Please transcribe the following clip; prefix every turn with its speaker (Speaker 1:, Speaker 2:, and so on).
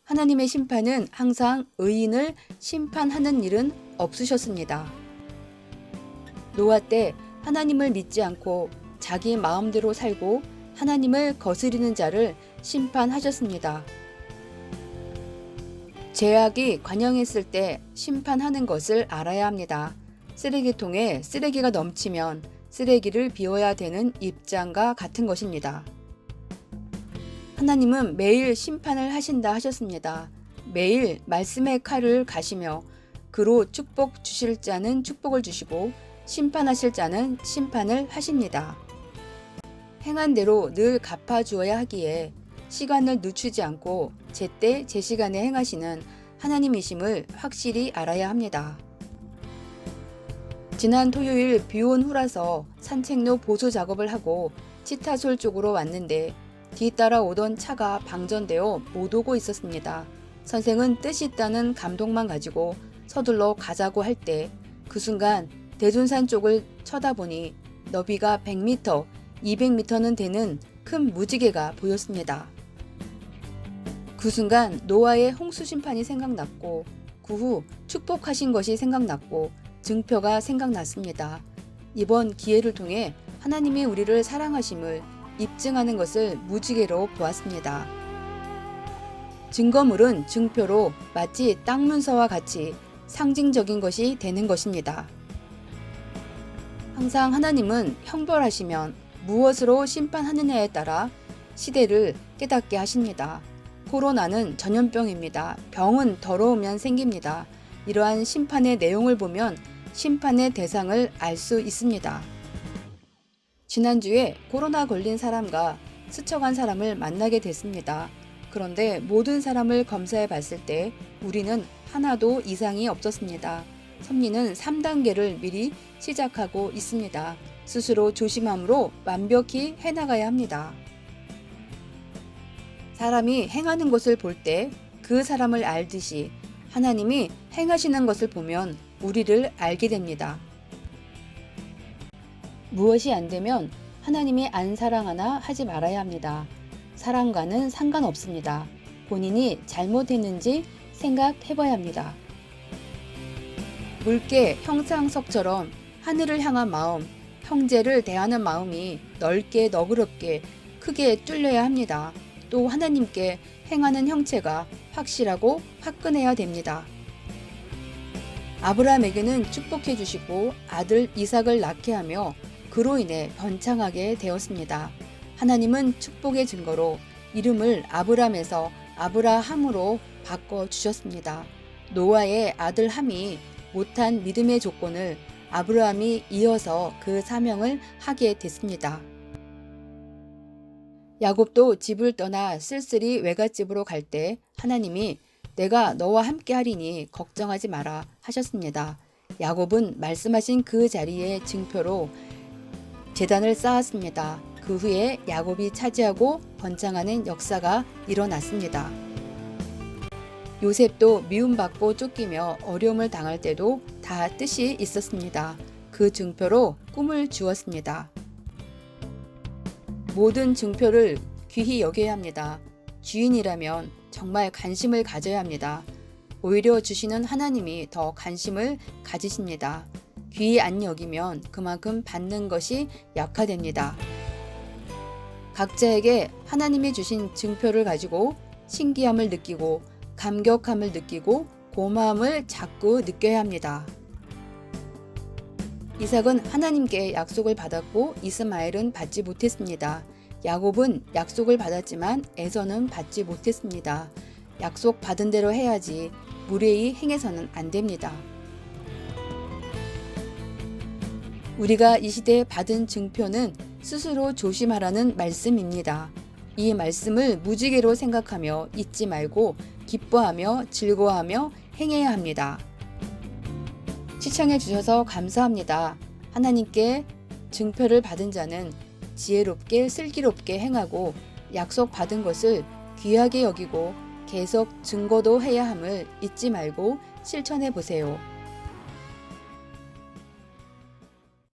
Speaker 1: 하나님의 심판은 항상 의인을 심판하는 일은 없으셨습니다. 노아 때 하나님을 믿지 않고 자기 마음대로 살고 하나님을 거스리는 자를 심판하셨습니다. 죄악이 관영했을 때 심판하는 것을 알아야 합니다. 쓰레기통에 쓰레기가 넘치면 쓰레기를 비워야 되는 입장과 같은 것입니다. 하나님은 매일 심판을 하신다 하셨습니다. 매일 말씀의 칼을 가시며 그로 축복 주실 자는 축복을 주시고 심판하실 자는 심판을 하십니다. 행한 대로 늘 갚아주어야 하기에 시간을 늦추지 않고 제때 제 시간에 행하시는 하나님이심을 확실히 알아야 합니다. 지난 토요일 비온 후라서 산책로 보수 작업을 하고 치타솔 쪽으로 왔는데 뒤따라 오던 차가 방전되어 못 오고 있었습니다. 선생은 뜻이 있다는 감동만 가지고 서둘러 가자고 할 때 그 순간 대둔산 쪽을 쳐다보니 너비가 100m, 200m는 되는 큰 무지개가 보였습니다. 그 순간 노아의 홍수 심판이 생각났고 그 후 축복하신 것이 생각났고 증표가 생각났습니다. 이번 기회를 통해 하나님이 우리를 사랑하심을 입증하는 것을 무지개로 보았습니다. 증거물은 증표로 마치 땅 문서와 같이 상징적인 것이 되는 것입니다. 항상 하나님은 형벌하시면 무엇으로 심판하느냐에 따라 시대를 깨닫게 하십니다. 코로나는 전염병입니다. 병은 더러우면 생깁니다. 이러한 심판의 내용을 보면 심판의 대상을 알 수 있습니다. 지난주에 코로나 걸린 사람과 스쳐간 사람을 만나게 됐습니다. 그런데 모든 사람을 검사해 봤을 때 우리는 하나도 이상이 없었습니다. 섭리는 3단계를 미리 시작하고 있습니다. 스스로 조심함으로 완벽히 해나가야 합니다. 사람이 행하는 것을 볼 때 그 사람을 알듯이 하나님이 행하시는 것을 보면 우리를 알게 됩니다. 무엇이 안 되면 하나님이 안 사랑하나 하지 말아야 합니다. 사랑과는 상관없습니다. 본인이 잘못했는지 생각해봐야 합니다. 물개 형상석처럼 하늘을 향한 마음, 형제를 대하는 마음이 넓게 너그럽게 크게 뚫려야 합니다. 또 하나님께 행하는 형체가 확실하고 화끈해야 됩니다. 아브라함에게는 축복해 주시고 아들 이삭을 낳게 하며 그로 인해 번창하게 되었습니다. 하나님은 축복의 증거로 이름을 아브람에서 아브라함으로 바꿔 주셨습니다. 노아의 아들 함이 못한 믿음의 조건을 아브라함이 이어서 그 사명을 하게 됐습니다. 야곱도 집을 떠나 쓸쓸히 외갓집으로 갈 때 하나님이 내가 너와 함께 하리니 걱정하지 마라 하셨습니다. 야곱은 말씀하신 그 자리에 증표로 제단을 쌓았습니다. 그 후에 야곱이 차지하고 번창하는 역사가 일어났습니다. 요셉도 미움받고 쫓기며 어려움을 당할 때도 다 뜻이 있었습니다. 그 증표로 꿈을 주었습니다. 모든 증표를 귀히 여겨야 합니다. 주인이라면 정말 관심을 가져야 합니다. 오히려 주시는 하나님이 더 관심을 가지십니다. 귀히 안 여기면 그만큼 받는 것이 약화됩니다. 각자에게 하나님이 주신 증표를 가지고 신기함을 느끼고 감격함을 느끼고 고마움을 자꾸 느껴야 합니다. 이삭은 하나님께 약속을 받았고 이스마엘은 받지 못했습니다. 야곱은 약속을 받았지만 에서는 받지 못했습니다. 약속 받은 대로 해야지 무례히 행해서는 안 됩니다. 우리가 이 시대에 받은 증표는 스스로 조심하라는 말씀입니다. 이 말씀을 무지개로 생각하며 잊지 말고 기뻐하며 즐거워하며 행해야 합니다. 시청해 주셔서 감사합니다. 하나님께 증표를 받은 자는 지혜롭게 슬기롭게 행하고 약속 받은 것을 귀하게 여기고 계속 증거도 해야 함을 잊지 말고 실천해 보세요.